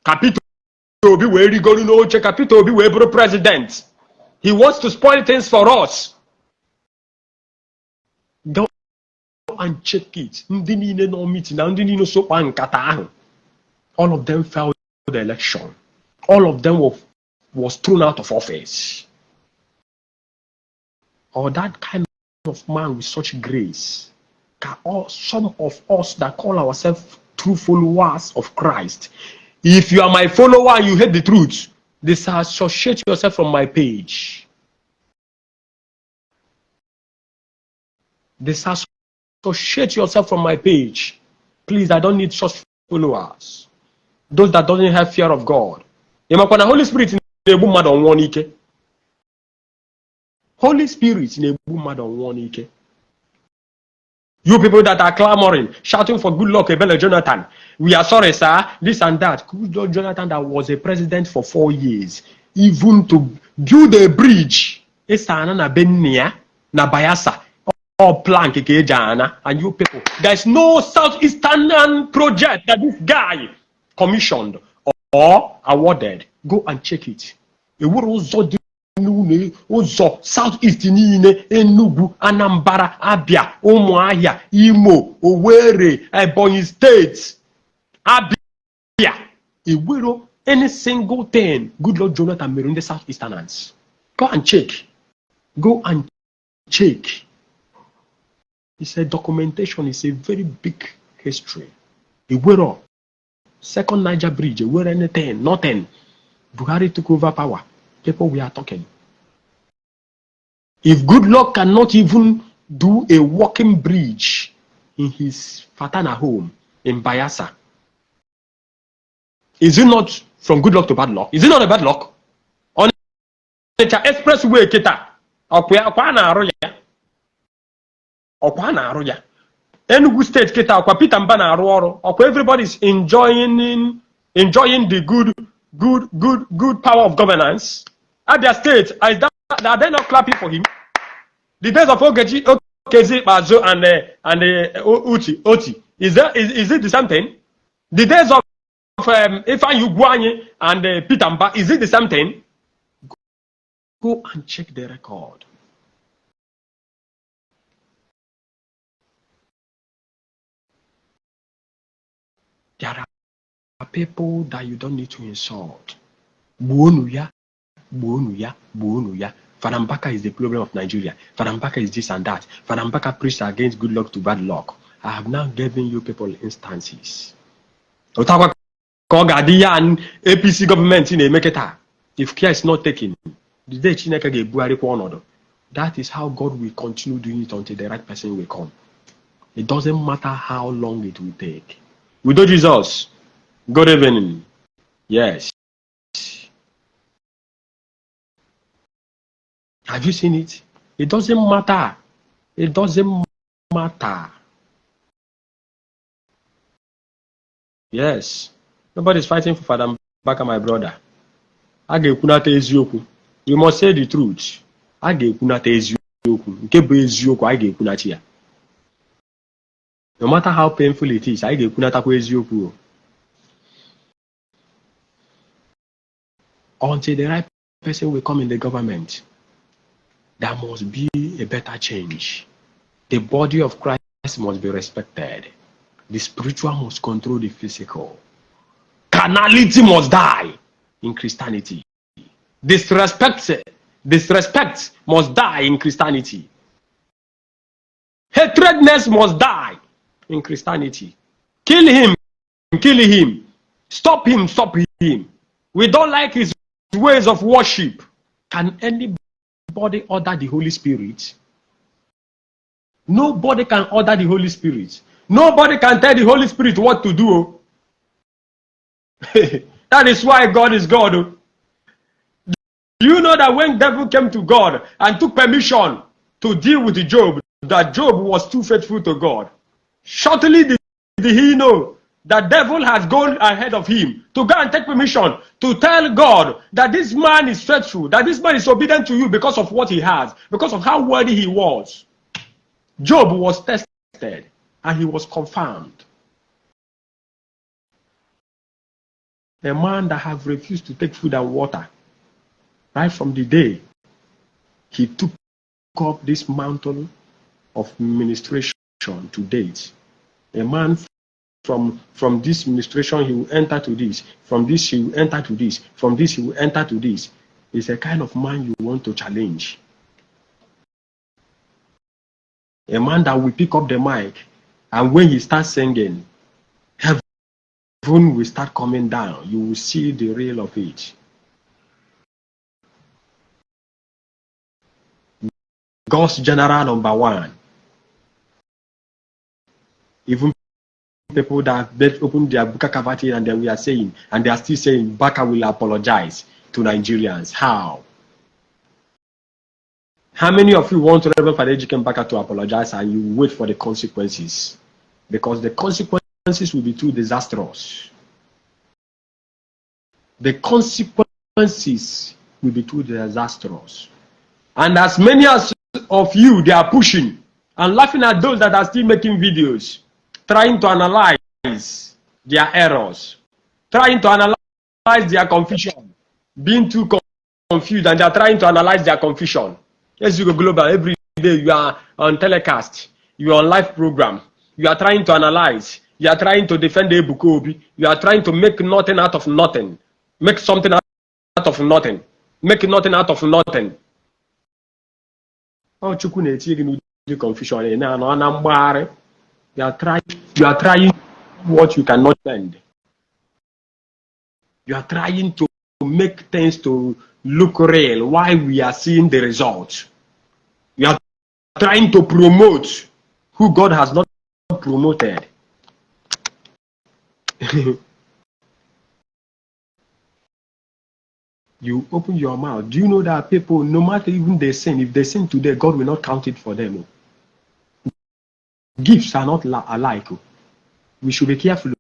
S1: ka Peter Obi wee rigoro n'oche ka Peter Obi wee bụrụ president. He wants to spoil things for us. Go and check it. Ndị niile nọ meeting na ndị niile sokwa nkata ahụ, all of them failed the election. All of them was thrown out of office. Or that kind of man with such grace, some of us that call ourselves true followers of Christ, if you are my follower and you hate the truth, disassociate yourself from my page. Disassociate yourself from my page. Please, I don't need such followers. Those that don't have fear of God. The Holy Spirit na-egbu mmadụ ọnwụọ n'ike. Holy Spirit na-egbu mmadụ ọnwụọ n'ike. You people that are clamoring, shouting for good luck, Ebele Jonathan. We are sorry, sir. This and that. Good luck, Jonathan, that was a president for 4 years. Even to build a bridge. Esa na Benia, na Bayasa. Or plank Kejana. And you people. There is no Southeastern project that this guy commissioned or awarded. Go and check it. Southeast niile, Enugu, Anambra, Abia, Umuahia, Imo, Owerri, Ebonyi State, Abia, Iwero, any single thing good Lord Jonathan made in the Southeasterners. Go and check. Go and check. He said documentation is a very big history. Iwero, second Niger Bridge, Iwero anything, nothing. Buhari took over power. People we are talking. If good luck cannot even do a walking bridge in his Fatana home in Bayelsa, is it not from good luck to bad luck? Is it not a bad luck? On the expressway, kita, Enugu State, kita, everybody is enjoying the good power of governance. Abia State, are they not clapping for him? The days of Okezi, Bazo, and Oti, is it the same thing? The days of Ifeanyi Ugwuanyi and Peter Mba, is it the same thing? Go and check the record. There are people that you don't need to insult. Buonuya. Fada Mbaka is the problem of Nigeria. Fada Mbaka is this and that. Fada Mbaka preached against good luck to bad luck. I have now given you people instances. APC government in Emeketa. If care is not taken, the day Chineke ge Buhari kwa ọnọdụ. That is how God will continue doing it until the right person will come. It doesn't matter how long it will take. With Jesus, good evening. Yes. Have you seen it? It doesn't matter. It doesn't matter. Yes. Nobody's fighting for Fada Mbaka, my brother. You must say the truth. No matter how painful it is, until the right person will come in the government, there must be a better change. The body of Christ must be respected. The spiritual must control the physical. Carnality must die in Christianity. Disrespect must die in Christianity. Hatredness must die in Christianity. Kill him. Stop him. We don't like his ways of worship. Can anybody order the Holy Spirit? Nobody can order the Holy Spirit. Nobody can tell the Holy Spirit what to do. That is why God is God. Do you know that when devil came to God and took permission to deal with Job, that Job was too faithful to God? Shortly did he know The devil has gone ahead of him to go and take permission to tell God that this man is faithful, that this man is obedient to you because of what he has, because of how worthy he was. Job was tested and he was confirmed. A man that have refused to take food and water right from the day he took up this mantle of ministration to date. A man from this ministration, he will enter to this. From this, he will enter to this. From this, he will enter to this. Is a kind of man you want to challenge. A man that will pick up the mic, and when he starts singing, heaven will start coming down. You will see the real of it. God's general number one. Even people that opened their Buka cavity and then we are saying, and they are still saying, Baka will apologize to Nigerians. How? How many of you want Reverend Father EJIKE MBAKA to apologize and you wait for the consequences? Because the consequences will be too disastrous. The consequences will be too disastrous. And as many as of you, they are pushing and laughing at those that are still making videos, trying to analyze their errors, trying to analyze their confusion, being too confused, and they are trying to analyze their confusion. Yes, you go global. Every day you are on telecast, you are on live program, you are trying to analyze, you are trying to defend the Bukobi, you are trying to make nothing out of nothing, make something out of nothing, make nothing out of nothing. Oh, the confusion. You are trying what you cannot spend. You are trying to make things to look real while we are seeing the results. You are trying to promote who God has not promoted. You open your mouth. Do you know that people, no matter even they sin, if they sin today, God will not count it for them. Gifts are not alike. We should be careful.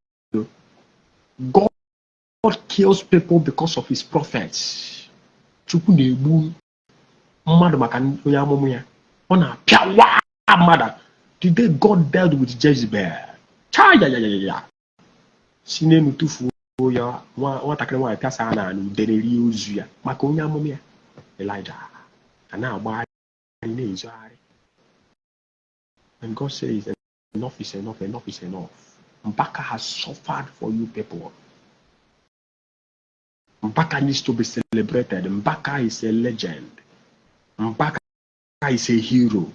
S1: God kills people because of his prophets. The day God dealt with Jezebel. Elijah. And God says, enough is enough, enough is enough. Mbaka has suffered for you people. Mbaka needs to be celebrated. Mbaka is a legend. Mbaka is a hero.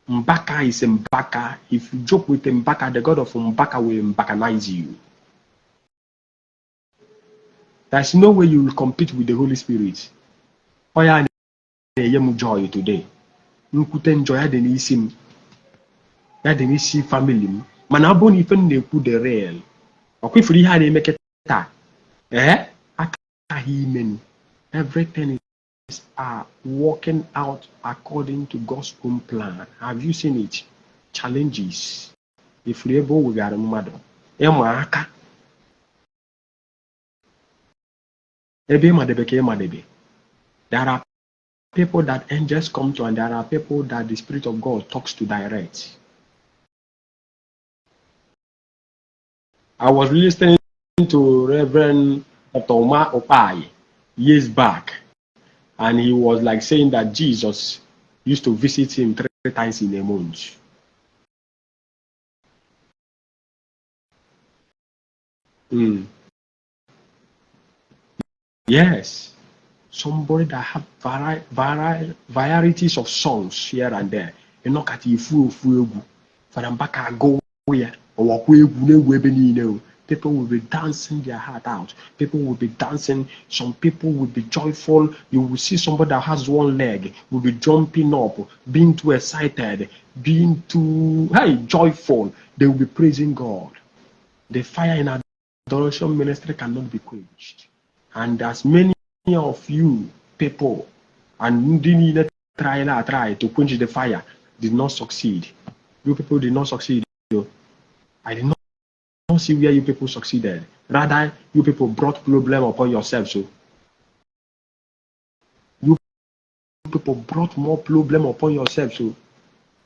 S1: Mbaka is Mbaka. If you joke with Mbaka, the God of Mbaka will Mbakanize you. There's no way you will compete with the Holy Spirit. Oya joy today. Enjoy ya denisim. Ya denisi family. Manabon even they put the real. Okay, for the they make it. Everything is working out according to God's own plan. Have you seen it? Challenges. If we able we got a mother. There are people that angels come to, and there are people that the Spirit of God talks to direct. I was listening to Reverend Otoma Opai years back, and he was like saying that Jesus used to visit him 3 times in a month. Yes, somebody that have varieties of songs here and there. You know, people will be dancing their heart out. People will be dancing. Some people will be joyful. You will see somebody that has one leg will be jumping up, being too excited, being too joyful. They will be praising God. The fire in adoration ministry cannot be quenched. And as many of you people and didn't try to quench the fire did not succeed. You people did not succeed. I did not see where you people succeeded. Rather, you people brought problem upon yourselves. So you people brought more problem upon yourselves. So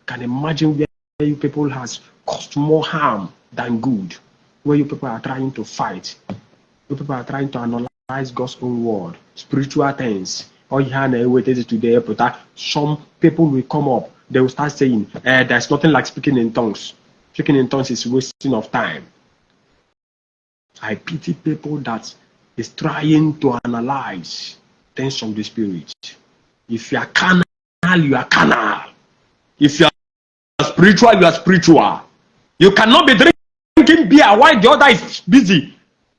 S1: can imagine where you people has caused more harm than good. Where you people are trying to fight. You people are trying to analyze God's own word, spiritual things. All you have waited today, but some people will come up. They will start saying, there's nothing like speaking in tongues. Speaking in tongues is wasting of time. I pity people that is trying to analyze things of the spirit. If you are carnal, you are carnal. If you are spiritual, you are spiritual. You cannot be drinking beer while the other is busy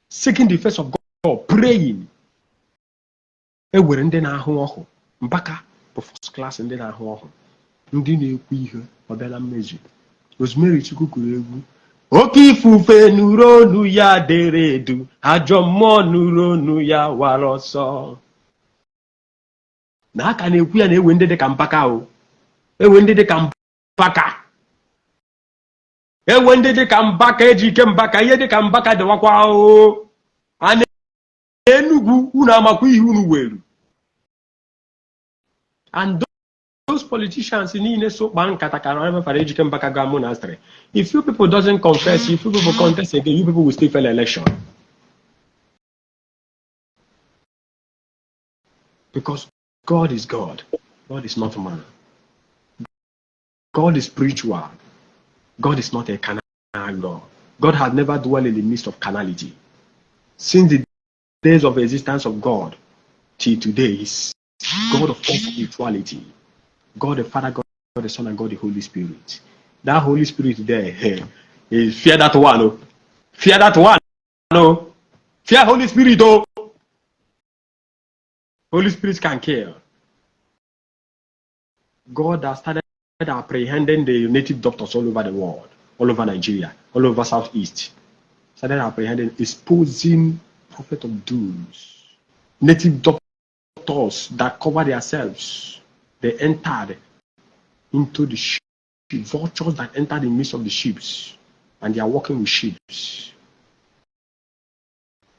S1: seeking the face of God, praying. Ewere ndị na-ahụ ọhụ Mbaka bụ first class ndị na-ahụ ọhụ ndị na-ekwu ihe ọ bịala mmezu. Rosemary Chukwu kụrụ egwu oke ifufe nụrụ olu ya dere edu ajọ mmụọ nụrụ olu ya wara ọsọ. Na aka na-ekwu ya na-ewe ndị dị ka Mbaka o, ewe ndị dị ka Mbaka, ewe ndị dị ka Mbaka, Ejike Mbaka, ihe dị ka Mbaka dịwakwa o. A na-enugwu unu amakwa ihe unu weru. And those politicians niile so kpa nkata ka Rev. Ejike Mbaka ga monastery. If you people doesn't confess, if you people contest again, you people will still fail election. Because God is God. God is not man. God is spiritual. God is not a carnal God. God has never dwelt in the midst of carnality. Since the days of existence of God till today, He's God of all spirituality. God the Father, God the Son, and God the Holy Spirit. That Holy Spirit there, is fear that one. Oh. Fear that one. No. Fear Holy Spirit. Oh. Holy Spirit can kill. God has started apprehending the native doctors all over the world, all over Nigeria, all over Southeast. Started apprehending, exposing prophet of dooms, native doctors that cover themselves. They entered into the sheep, vultures that entered in the midst of the sheep, and they are working with sheep.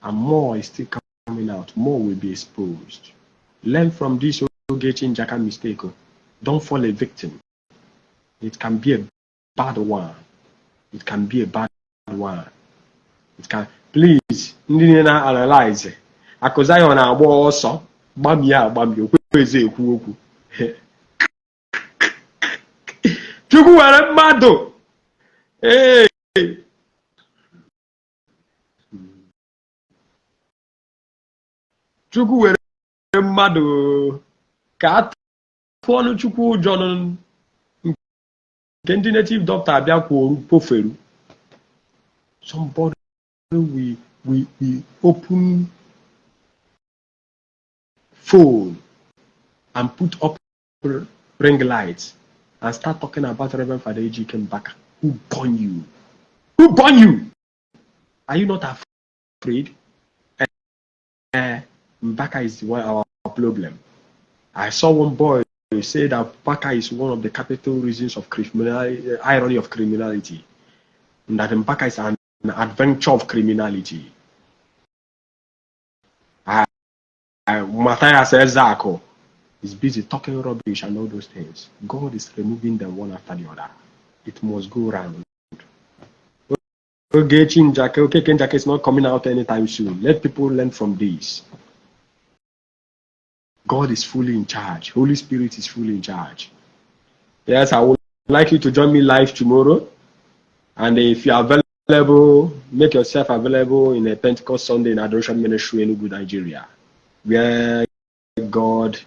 S1: And more is still coming out, more will be exposed. Learn from this EJIKE MBAKA mistake. Don't fall a victim. It can be a bad one. It can be a bad one. It can, please, ndị na-analyze. Akụza ya na-agba ọsọ, gbamie agbamie, okweze ekwu okwu. Chukwu were mmadụ. Hey. Chukwu were mmadụ ka a tụọ ọnụ Chukwu ụjọ nke ndị native doctor abịa kwuo poferu. Somebody we open phone and put up ring lights and start talking about Rev. EJIKE MBAKA. Who born you? Who born you? Are you not afraid? Mbaka is one of our problem. I saw one boy say that Mbaka is one of the capital reasons of criminality, irony of criminality, and that Mbaka is an adventure of criminality. Matthias Ezako is busy talking rubbish and all those things. God is removing them one after the other. It must go round. EJIKE MBAKA is not coming out anytime soon. Let people learn from this. God is fully in charge. Holy Spirit is fully in charge. Yes, I would like you to join me live tomorrow. And if you are available, make yourself available in a Pentecost Sunday in Adoration Ministry in Igbo, Nigeria, where God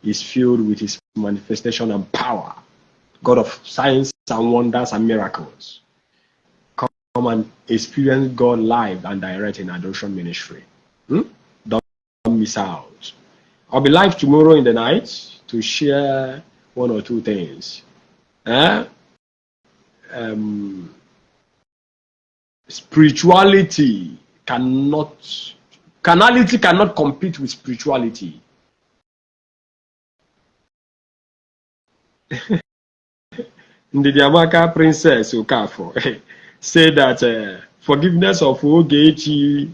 S1: is filled with His manifestation and power. God of signs and wonders and miracles. Come and experience God live and direct in Adoration Ministry. Don't miss out. I'll be live tomorrow in the night to share one or two things. Spirituality carnality cannot compete with spirituality. Ndidi Amaka Princess Okafo. say that forgiveness of EJIKE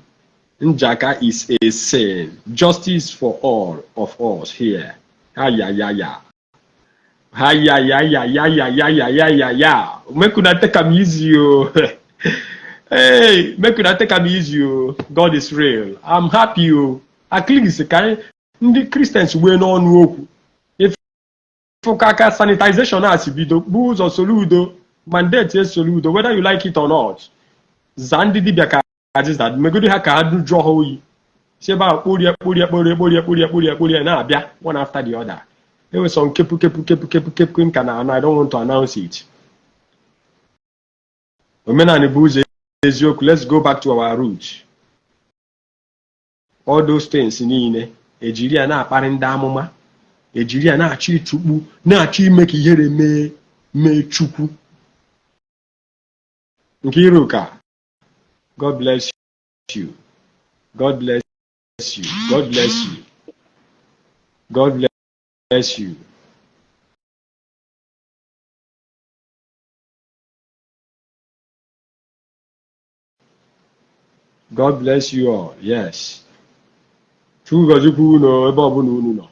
S1: MBAKA is a sin. Justice for all of us here. Ayayaya. Ayayayayayayayayaya. Make una take am easy, oh. Hey, make una take am easy, oh. God is real. I'm happy, oh. At least, the Christians were n'ọnụ okwu. Fukaka sanitization as bido, booze or soludo, mandate is soludo, whether you like it or not. Zandi Biaka is that Megudi Haka draw hoy. See about Puria na bia one after the other. There was some kepu kana, and I don't want to announce it. Let's go back to our roots. All those things in Ejiria na aparenda amuma. Ejiria na-achọ ịchụkpu na-achọ ime ka ihere mee chukwu nke iruka. God bless you. God bless you. God bless you. God bless you. God bless you all. Yes. Chukwu gọzikwa unu ebe ọbụla unu nọ.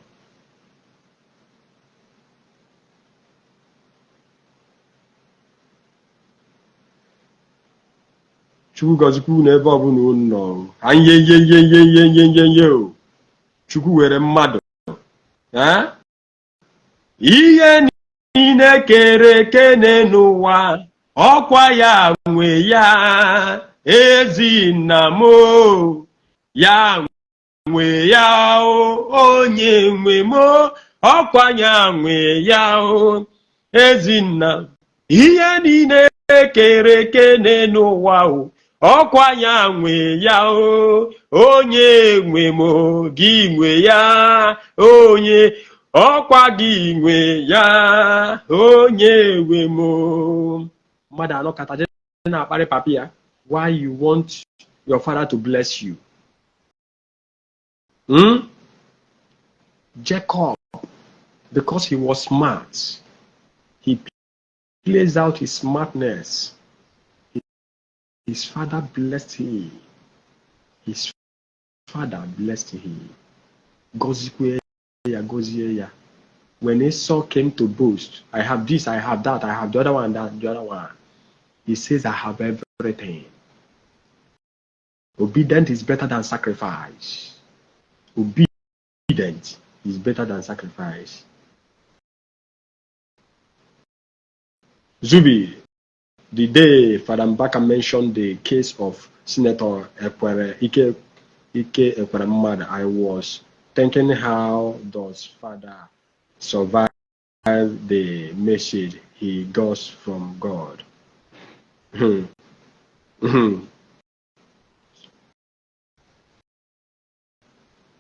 S1: Chukwu gọzikwa unu ebe ọbụla unu nọ. Anyeyeyeyeyeyeye o. Chukwu were mmadụ. Ihe niile kere eke n'ụwa, ọkwa ya nwe ya, ezi nna m o, ya nwe ya o, onye nwe m o, ọkwa ya nwe ya o, ezi nna. Ihe niile kere eke n'ụwa o, ọkwa ya nwe ya o, onye nwe m o, gị nwe ya, onye ọkwa gị nwe ya, onye nwe m o. Mmadụ anọ kata na-akparị papi ya. Why you want your father to bless you? Jacob, because he was smart, he plays out his smartness. His father blessed him. His father blessed him. Gozikwe ya, gozie ya. When Esau came to boast, I have this, I have that, I have the other one, that, the other one. He says, I have everything. Obedience is better than sacrifice. Obedience is better than sacrifice. Zubi, the day Father Mbaka mentioned the case of Senator EJIKE MBAKA, I was thinking, how does Father survive the message he got from God?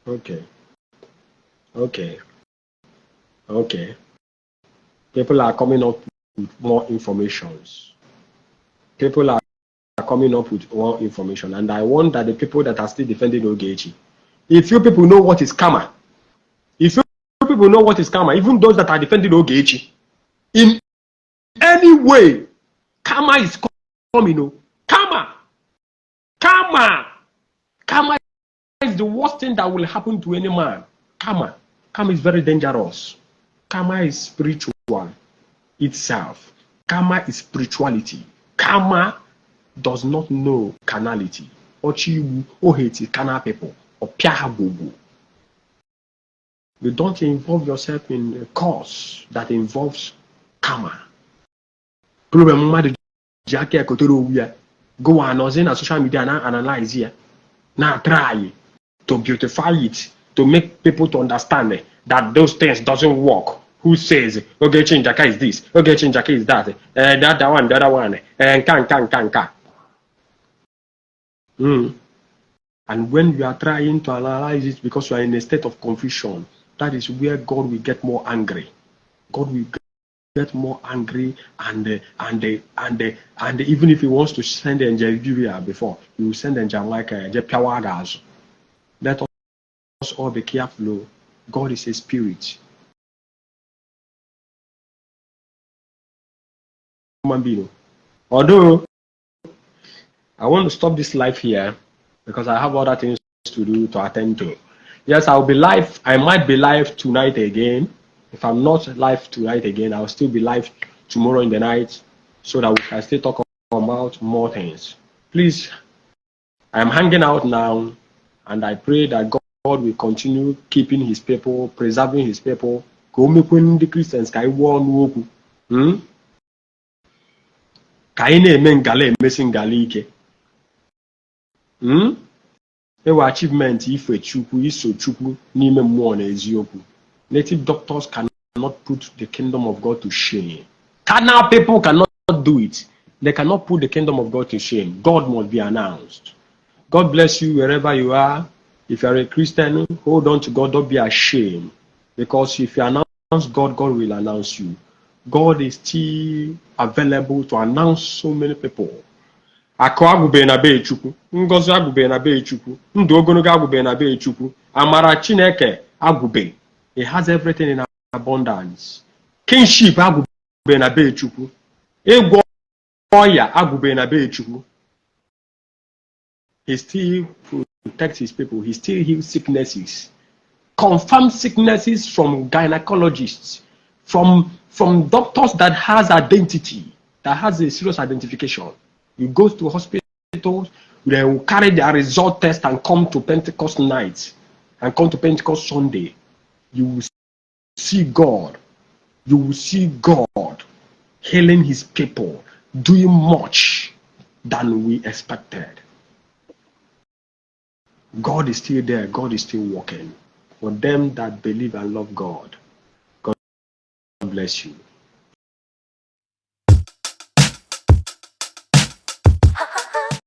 S1: Okay. People are coming up with more informations. People are coming up with more information, and I want that the people that are still defending Ogechi, if you people know what is karma, if you people know what is karma, even those that are defending Ogechi, in any way, karma is coming. Karma is the worst thing that will happen to any man. Karma is very dangerous. Karma is spiritual itself. Karma is spirituality. Karma does not know carnality. Ochiwu, oheti, carnal people, or piahabubu. You don't involve yourself in a cause that involves karma. Problem Jackie Kotoro, go on on social media and analyze here. Now try to beautify it, to make people to understand that those things doesn't work. Who says Ogechi MBAKA is this, Ogechi MBAKA is that, the other one, and can. And when you are trying to analyze it because you are in a state of confusion, that is where God will get more angry. God will get more angry, and even if he wants to send Nigeria before, he will send Nigeria like Jepiawagas. Let us all be careful. God is a spirit. Human being. Although I want to stop this live here because I have other things to do to attend to. Yes, I'll be live. I might be live tonight again. If I'm not live tonight again, I'll still be live tomorrow in the night so that we can still talk about more things. Please, I'm hanging out now, and I pray that God will continue keeping his people, preserving his people. The Christians ka anyị na-eme ngala emesi ngala ike. Ewe achievement ife Chukwu, iso Chukwu n'ime mmụọ na eziokwu. Native doctors cannot put the kingdom of God to shame. Carnal people cannot do it. They cannot put the kingdom of God to shame. God must be announced. God bless you wherever you are. If you are a Christian, hold on to God. Don't be ashamed. Because if you announce God, God will announce you. God is still available to announce so many people. Akụ agwụbe na be Chukwu, ngozi agwụbe na be Chukwu, ndụ ogologo agwụbe na be Chukwu, amara Chineke agwụbe. He has everything in abundance. Kingship agwụbe na be Chukwu. Ịgwọ ọya agwụbe na be Chukwu. He still protects his people. He still heals sicknesses. Confirm sicknesses from gynecologists, from doctors that has identity, that has a serious identification. You go to hospitals, they will carry their result test and come to Pentecost night and come to Pentecost Sunday. You will see God. You will see God healing his people, doing much than we expected. God is still there. God is still working for them that believe and love God. God bless you.